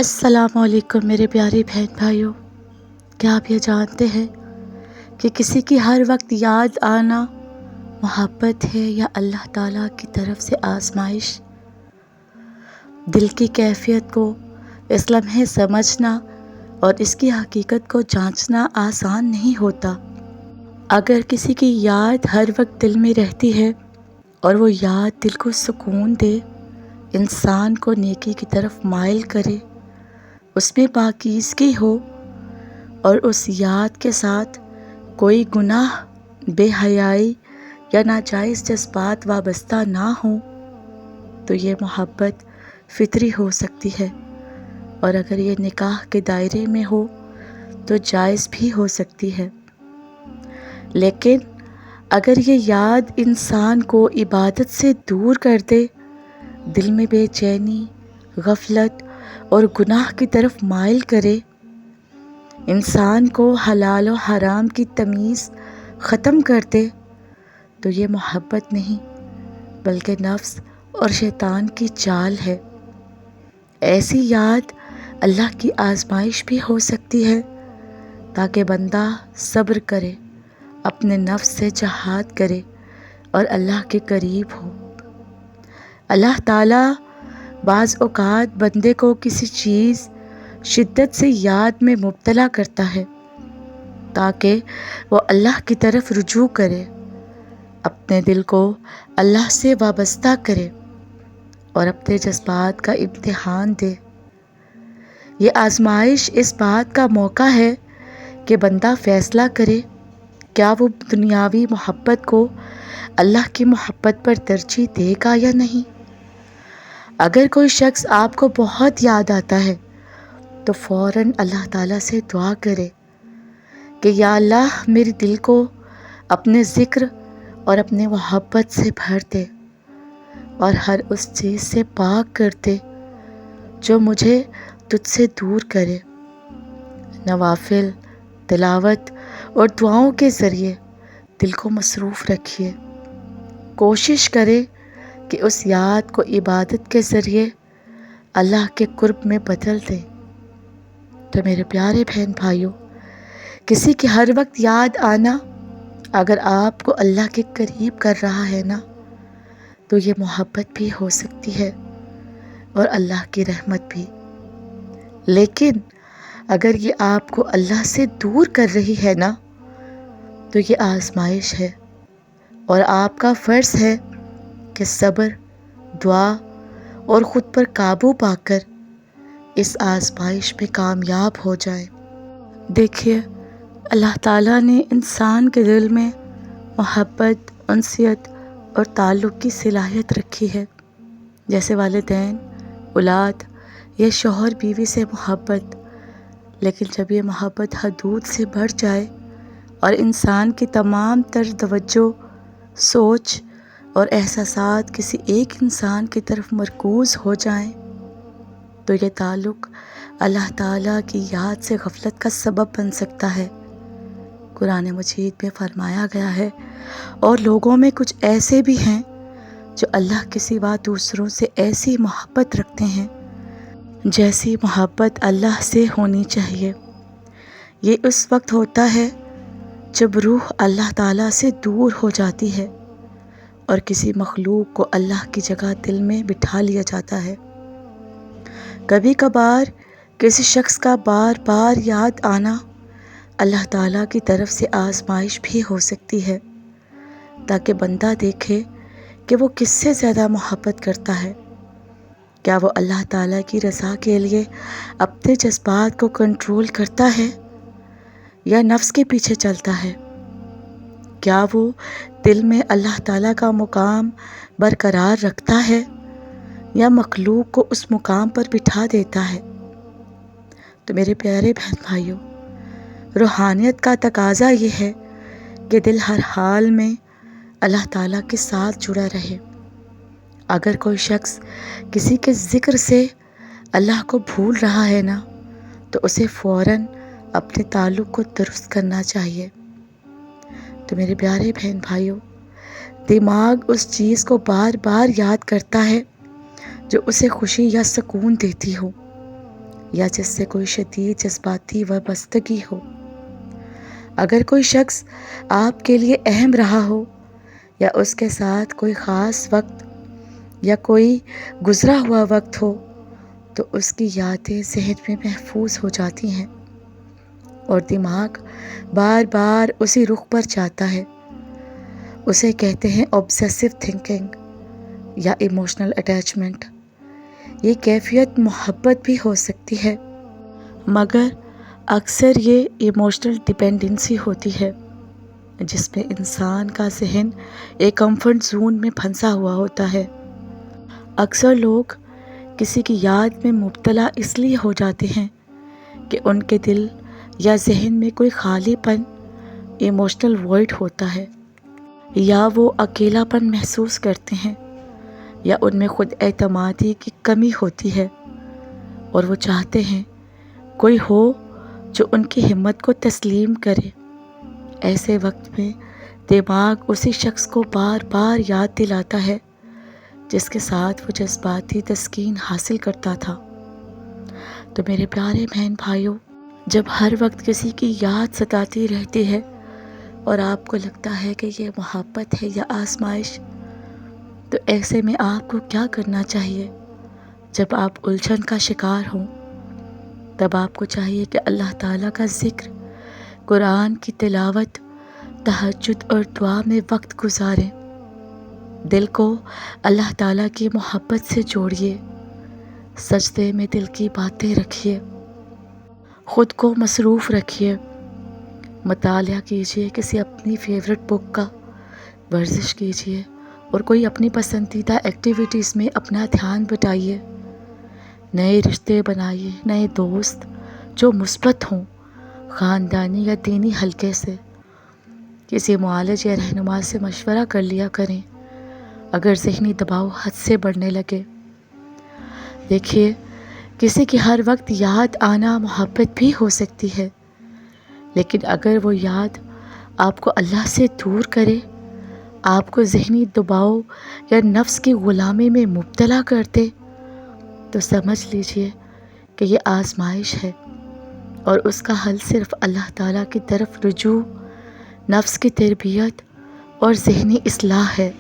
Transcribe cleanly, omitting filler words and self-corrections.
السلام علیکم میرے پیارے بہن بھائیوں، کیا آپ یہ جانتے ہیں کہ کسی کی ہر وقت یاد آنا محبت ہے یا اللہ تعالیٰ کی طرف سے آزمائش؟ دل کی کیفیت کو اس لمحے سمجھنا اور اس کی حقیقت کو جانچنا آسان نہیں ہوتا۔ اگر کسی کی یاد ہر وقت دل میں رہتی ہے اور وہ یاد دل کو سکون دے، انسان کو نیکی کی طرف مائل کرے، اس میں پاکیزگی ہو اور اس یاد کے ساتھ کوئی گناہ، بے حیائی یا ناجائز جذبات وابستہ نہ ہوں، تو یہ محبت فطری ہو سکتی ہے، اور اگر یہ نکاح کے دائرے میں ہو تو جائز بھی ہو سکتی ہے۔ لیکن اگر یہ یاد انسان کو عبادت سے دور کر دے، دل میں بے چینی، غفلت اور گناہ کی طرف مائل کرے، انسان کو حلال و حرام کی تمیز ختم کر دے، تو یہ محبت نہیں بلکہ نفس اور شیطان کی چال ہے۔ ایسی یاد اللہ کی آزمائش بھی ہو سکتی ہے تاکہ بندہ صبر کرے، اپنے نفس سے جہاد کرے اور اللہ کے قریب ہو۔ اللہ تعالیٰ بعض اوقات بندے کو کسی چیز شدت سے یاد میں مبتلا کرتا ہے تاکہ وہ اللہ کی طرف رجوع کرے، اپنے دل کو اللہ سے وابستہ کرے اور اپنے جذبات کا امتحان دے۔ یہ آزمائش اس بات کا موقع ہے کہ بندہ فیصلہ کرے کیا وہ دنیاوی محبت کو اللہ کی محبت پر ترجیح دے گا یا نہیں۔ اگر کوئی شخص آپ کو بہت یاد آتا ہے تو فوراً اللہ تعالیٰ سے دعا کرے کہ یا اللہ میرے دل کو اپنے ذکر اور اپنے محبت سے بھر دے اور ہر اس چیز سے پاک کر دے جو مجھے تجھ سے دور کرے۔ نوافل، تلاوت اور دعاؤں کے ذریعے دل کو مصروف رکھیے۔ کوشش کرے کہ اس یاد کو عبادت کے ذریعے اللہ کے قرب میں بدل دے۔ تو میرے پیارے بہن بھائیوں، کسی کی ہر وقت یاد آنا اگر آپ کو اللہ کے قریب کر رہا ہے نا، تو یہ محبت بھی ہو سکتی ہے اور اللہ کی رحمت بھی۔ لیکن اگر یہ آپ کو اللہ سے دور کر رہی ہے نا، تو یہ آزمائش ہے اور آپ کا فرض ہے کہ صبر، دعا اور خود پر قابو پا کر اس آزمائش میں کامیاب ہو جائیں۔ دیکھیے، اللہ تعالیٰ نے انسان کے دل میں محبت، انسیت اور تعلق کی صلاحیت رکھی ہے، جیسے والدین، اولاد یا شوہر بیوی سے محبت۔ لیکن جب یہ محبت حدود سے بڑھ جائے اور انسان کی تمام تر توجہ، سوچ اور احساسات کسی ایک انسان کی طرف مرکوز ہو جائیں، تو یہ تعلق اللہ تعالیٰ کی یاد سے غفلت کا سبب بن سکتا ہے۔ قرآن مجید میں فرمایا گیا ہے، اور لوگوں میں کچھ ایسے بھی ہیں جو اللہ کے سوا دوسروں سے ایسی محبت رکھتے ہیں جیسی محبت اللہ سے ہونی چاہیے۔ یہ اس وقت ہوتا ہے جب روح اللہ تعالیٰ سے دور ہو جاتی ہے اور کسی مخلوق کو اللہ کی جگہ دل میں بٹھا لیا جاتا ہے۔ کبھی کبھار کسی شخص کا بار بار یاد آنا اللہ تعالیٰ کی طرف سے آزمائش بھی ہو سکتی ہے، تاکہ بندہ دیکھے کہ وہ کس سے زیادہ محبت کرتا ہے۔ کیا وہ اللہ تعالیٰ کی رضا کے لیے اپنے جذبات کو کنٹرول کرتا ہے یا نفس کے پیچھے چلتا ہے؟ کیا وہ دل میں اللہ تعالیٰ کا مقام برقرار رکھتا ہے یا مخلوق کو اس مقام پر بٹھا دیتا ہے؟ تو میرے پیارے بہن بھائیوں، روحانیت کا تقاضا یہ ہے کہ دل ہر حال میں اللہ تعالیٰ کے ساتھ جڑا رہے۔ اگر کوئی شخص کسی کے ذکر سے اللہ کو بھول رہا ہے نا، تو اسے فوراً اپنے تعلق کو درست کرنا چاہیے۔ تو میرے پیارے بہن بھائیوں، دماغ اس چیز کو بار بار یاد کرتا ہے جو اسے خوشی یا سکون دیتی ہو، یا جس سے کوئی شدید جذباتی وابستگی ہو۔ اگر کوئی شخص آپ کے لیے اہم رہا ہو یا اس کے ساتھ کوئی خاص وقت یا کوئی گزرا ہوا وقت ہو تو اس کی یادیں ذہن میں محفوظ ہو جاتی ہیں اور دماغ بار بار اسی رخ پر جاتا ہے۔ اسے کہتے ہیں آبسیسو تھنکنگ یا ایموشنل اٹیچمنٹ۔ یہ کیفیت محبت بھی ہو سکتی ہے، مگر اکثر یہ ایموشنل ڈپینڈنسی ہوتی ہے جس میں انسان کا ذہن ایک کمفرٹ زون میں پھنسا ہوا ہوتا ہے۔ اکثر لوگ کسی کی یاد میں مبتلا اس لیے ہو جاتے ہیں کہ ان کے دل یا ذہن میں کوئی خالی پن، ایموشنل وائڈ ہوتا ہے، یا وہ اکیلا پن محسوس کرتے ہیں، یا ان میں خود اعتمادی کی کمی ہوتی ہے اور وہ چاہتے ہیں کوئی ہو جو ان کی ہمت کو تسلیم کرے۔ ایسے وقت میں دماغ اسی شخص کو بار بار یاد دلاتا ہے جس کے ساتھ وہ جذباتی تسکین حاصل کرتا تھا۔ تو میرے پیارے بہن بھائیوں، جب ہر وقت کسی کی یاد ستاتی رہتی ہے اور آپ کو لگتا ہے کہ یہ محبت ہے یا آزمائش، تو ایسے میں آپ کو کیا کرنا چاہیے؟ جب آپ الجھن کا شکار ہوں تب آپ کو چاہیے کہ اللہ تعالیٰ کا ذکر، قرآن کی تلاوت، تہجد اور دعا میں وقت گزاریں۔ دل کو اللہ تعالیٰ کی محبت سے جوڑیے، سجدے میں دل کی باتیں رکھیے، خود کو مصروف رکھیے، مطالعہ کیجیے کسی اپنی فیورٹ بک کا، ورزش کیجیے اور کوئی اپنی پسندیدہ ایکٹیویٹیز میں اپنا دھیان بٹائیے۔ نئے رشتے بنائیے، نئے دوست جو مثبت ہوں، خاندانی یا دینی حلقے سے۔ کسی معالج یا رہنما سے مشورہ کر لیا کریں اگر ذہنی دباؤ حد سے بڑھنے لگے۔ دیکھیے، کسی کی ہر وقت یاد آنا محبت بھی ہو سکتی ہے، لیکن اگر وہ یاد آپ کو اللہ سے دور کرے، آپ کو ذہنی دباؤ یا نفس کی غلامی میں مبتلا کر دے، تو سمجھ لیجئے کہ یہ آزمائش ہے اور اس کا حل صرف اللہ تعالیٰ کی طرف رجوع، نفس کی تربیت اور ذہنی اصلاح ہے۔